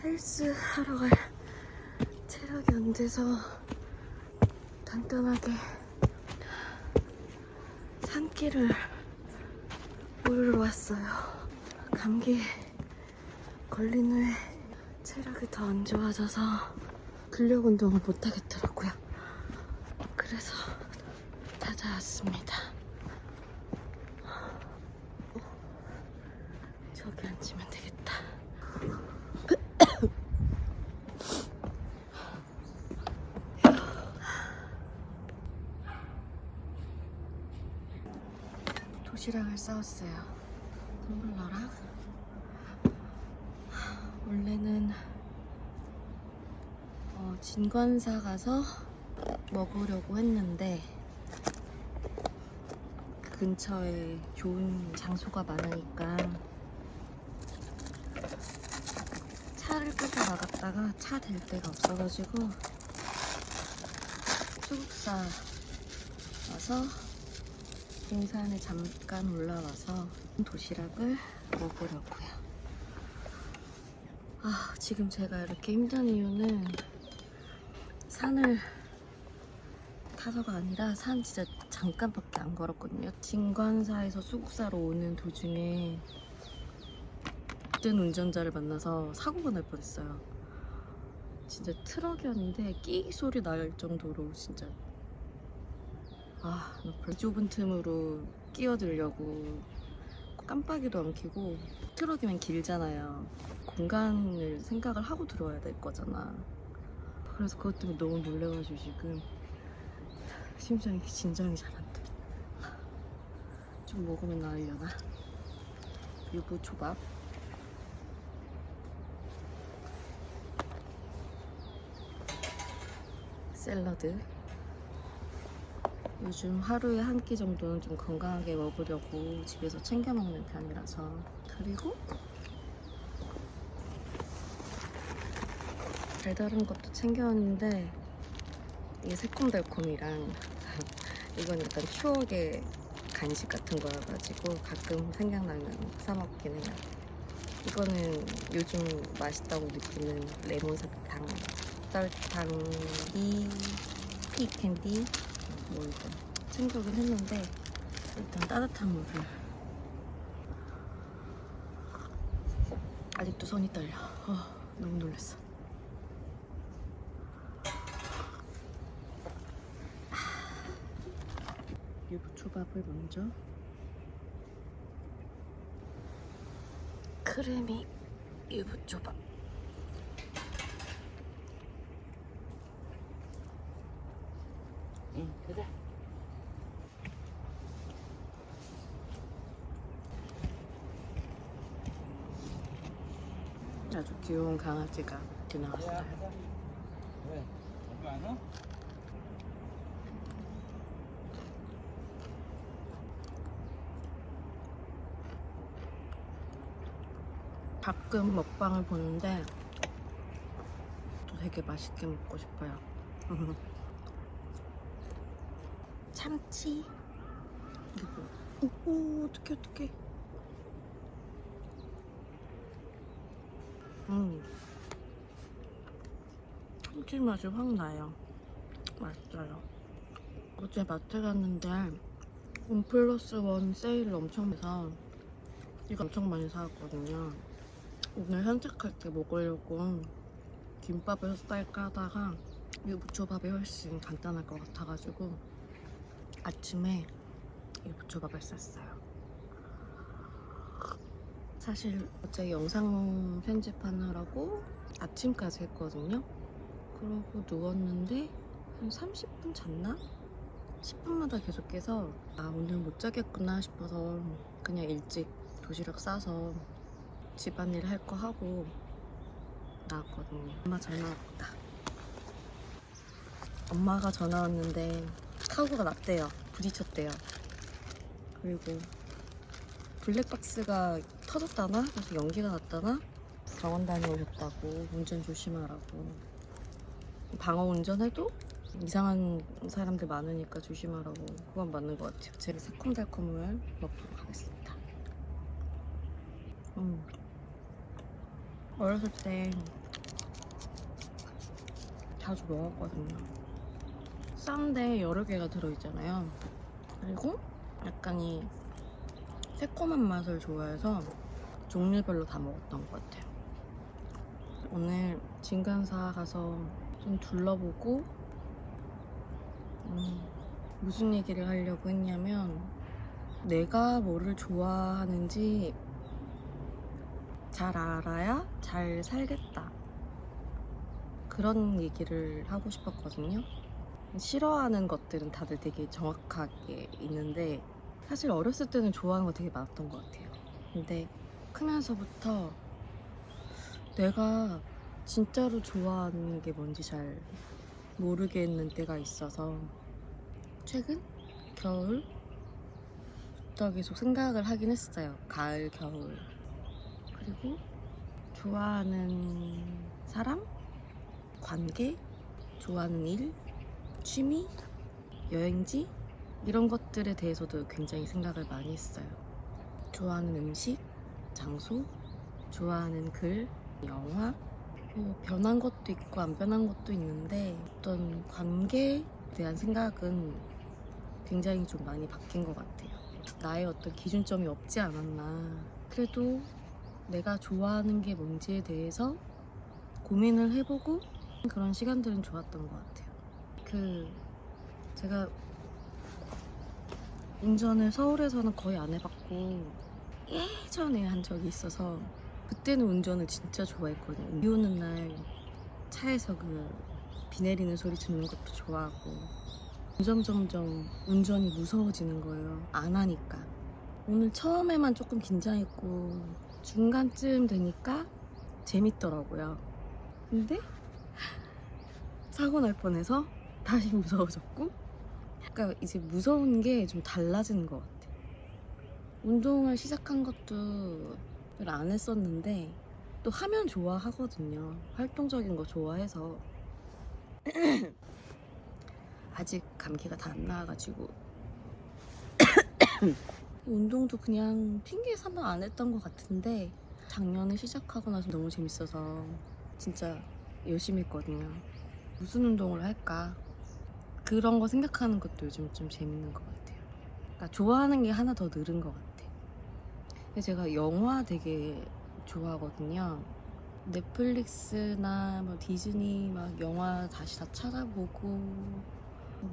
헬스 하러 갈 체력이 안 돼서 단단하게 산길을 오르러 왔어요. 감기 걸린 후에 체력이 더 안 좋아져서 근력 운동을 못 하겠더라고요. 그래서 찾아왔습니다. 저기 앉으면 되겠다. 도시락을 싸왔어요. 텀블러랑. 원래는 진관사 가서 먹으려고 했는데 근처에 좋은 장소가 많으니까 차를 끌고 나갔다가 차 댈 데가 없어가지고 수국사 와서 등산에 잠깐 올라와서 도시락을 먹으려고요. 지금 제가 이렇게 힘든 이유는 산을 타서가 아니라 산 진짜 잠깐밖에 안 걸었거든요. 진관사에서 수국사로 오는 도중에 뜬 운전자를 만나서 사고가 날 뻔했어요. 진짜 트럭이었는데 끼 소리 날 정도로 진짜 좁은 틈으로 끼어들려고 깜빡이도 안 켜고, 트럭이면 길잖아요. 공간을 생각을 하고 들어와야 될 거잖아. 그래서 그것 때문에 너무 놀래가지고 지금 심장이 진정이 잘 안 돼. 좀 먹으면 나으려나? 유부초밥, 샐러드. 요즘 하루에 한 끼 정도는 좀 건강하게 먹으려고 집에서 챙겨 먹는 편이라서. 그리고 달달한 것도 챙겨왔는데 이게 새콤달콤이랑 이건 약간 추억의 간식 같은 거여가지고 가끔 생각나면 사 먹긴 해요. 이거는 요즘 맛있다고 느끼는 레몬 사탕, 썰탕, 피캔디 뭐 이거 챙겨오긴 했는데 일단 따뜻한 물을. 아직도 손이 떨려. 너무 놀랐어. 유부초밥을 먼저. 크래미 유부초밥. 그래. 아주 귀여운 강아지가 지나갔어요. 왜? 여기 안 와? 가끔 먹방을 보는데 또 되게 맛있게 먹고 싶어요. 참치. 오, 어떡해. 참치 맛이 확 나요. 맛있어요. 어제 마트 갔는데 1+1 세일 엄청 해서 이거 엄청 많이 사왔거든요. 오늘 산책할 때 먹으려고 김밥을 쌀까 하다가 유부초밥이 훨씬 간단할 것 같아가지고 아침에 유부초밥을 쌌어요. 사실 어제 영상 편집하느라고 아침까지 했거든요. 그러고 누웠는데 한 30분 잤나? 10분마다 계속 깨서 오늘 못 자겠구나 싶어서 그냥 일찍 도시락 싸서 집안일 할 거 하고 나왔거든요. 엄마 잘 나왔다. 엄마가 전화 왔는데 사고가 났대요. 부딪혔대요. 그리고 블랙박스가 터졌다나? 그래서 연기가 났다나? 병원 다녀오셨다고. 운전 조심하라고. 방어 운전해도 이상한 사람들 많으니까 조심하라고. 그건 맞는 것 같아요. 제가 새콤달콤을 먹도록 하겠습니다. 어렸을 때 자주 먹었거든요. 싼데 여러 개가 들어있잖아요. 그리고 약간 이 새콤한 맛을 좋아해서 종류별로 다 먹었던 것 같아요. 오늘 진간사 가서 좀 둘러보고 무슨 얘기를 하려고 했냐면 내가 뭐를 좋아하는지 잘 알아야 잘 살겠다, 그런 얘기를 하고 싶었거든요. 싫어하는 것들은 다들 되게 정확하게 있는데 사실 어렸을 때는 좋아하는 거 되게 많았던 것 같아요. 근데 크면서부터 내가 진짜로 좋아하는 게 뭔지 잘 모르겠는 때가 있어서 최근 겨울부터 계속 생각을 하긴 했어요. 가을, 겨울. 그리고 좋아하는 사람, 관계, 좋아하는 일, 취미, 여행지, 이런 것들에 대해서도 굉장히 생각을 많이 했어요. 좋아하는 음식, 장소, 좋아하는 글, 영화, 변한 것도 있고 안 변한 것도 있는데 어떤 관계에 대한 생각은 굉장히 좀 많이 바뀐 것 같아요. 나의 어떤 기준점이 없지 않았나. 그래도 내가 좋아하는 게 뭔지에 대해서 고민을 해보고 그런 시간들은 좋았던 것 같아요. 제가 운전을 서울에서는 거의 안 해봤고 예전에 한 적이 있어서 그때는 운전을 진짜 좋아했거든요. 비 오는 날 차에서 비 내리는 소리 듣는 것도 좋아하고 점점 운전이 무서워지는 거예요. 안 하니까. 오늘 처음에만 조금 긴장했고 중간쯤 되니까 재밌더라고요. 근데 사고 날 뻔해서 다시 무서워졌고, 그러니까 이제 무서운 게 좀 달라지는 것 같아요. 운동을 시작한 것도 별 안 했었는데 또 하면 좋아하거든요. 활동적인 거 좋아해서. 아직 감기가 다 안 나와가지고 운동도 그냥 핑계 삼아 안 했던 것 같은데 작년에 시작하고 나서 너무 재밌어서 진짜 열심히 했거든요. 무슨 운동을 할까? 그런 거 생각하는 것도 요즘 좀 재밌는 것 같아요. 그러니까 좋아하는 게 하나 더 늘은 것 같아요. 근데 제가 영화 되게 좋아하거든요. 넷플릭스나 뭐 디즈니 막 영화 다시 다 찾아보고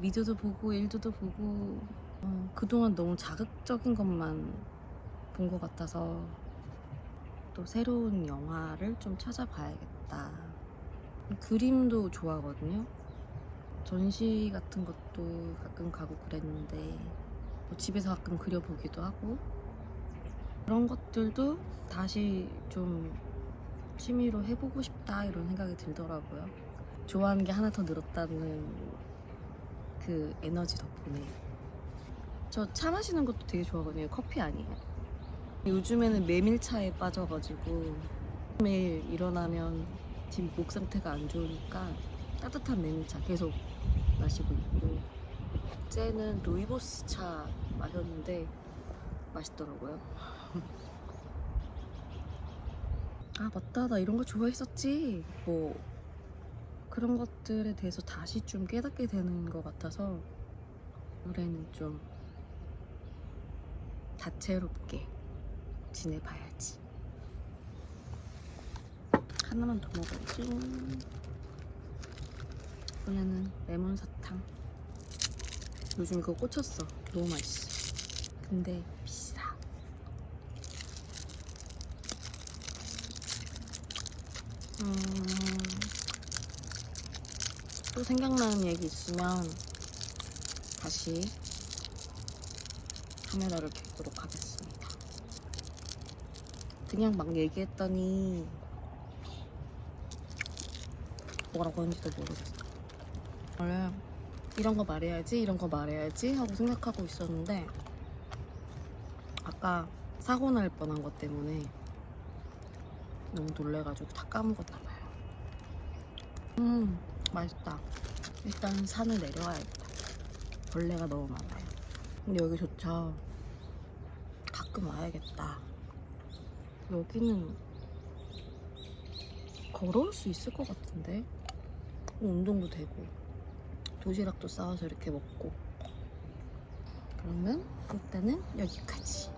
미드도 보고 일드도 보고 그동안 너무 자극적인 것만 본 것 같아서 또 새로운 영화를 좀 찾아봐야겠다. 그림도 좋아하거든요. 전시 같은 것도 가끔 가고 그랬는데 뭐 집에서 가끔 그려보기도 하고 그런 것들도 다시 좀 취미로 해보고 싶다, 이런 생각이 들더라고요. 좋아하는 게 하나 더 늘었다는 그 에너지 덕분에. 저 차 마시는 것도 되게 좋아하거든요. 커피 아니에요. 요즘에는 메밀차에 빠져가지고 매일 일어나면 지금 목 상태가 안 좋으니까 따뜻한 메밀차 계속 마시고 있고, 쟤는 루이보스 차 마셨는데 맛있더라고요. 아 맞다, 나 이런 거 좋아했었지. 뭐 그런 것들에 대해서 다시 좀 깨닫게 되는 것 같아서 올해는 좀 다채롭게 지내봐야지. 하나만 더 먹어야지. 이번에는 레몬 사탕. 요즘 이거 꽂혔어. 너무 맛있어. 근데 비싸. 또 생각나는 얘기 있으면 다시 카메라를 켜도록 하겠습니다. 그냥 막 얘기했더니 뭐라고 하는지도 모르겠어. 원래 이런 거 말해야지, 이런 거 말해야지 하고 생각하고 있었는데 아까 사고 날 뻔한 것 때문에 너무 놀래가지고 다 까먹었나 봐요. 맛있다. 일단 산을 내려와야겠다. 벌레가 너무 많아요. 근데 여기 좋죠. 가끔 와야겠다. 여기는 걸어올 수 있을 것 같은데. 운동도 되고 도시락도 싸와서 이렇게 먹고. 그러면 일단은 여기까지.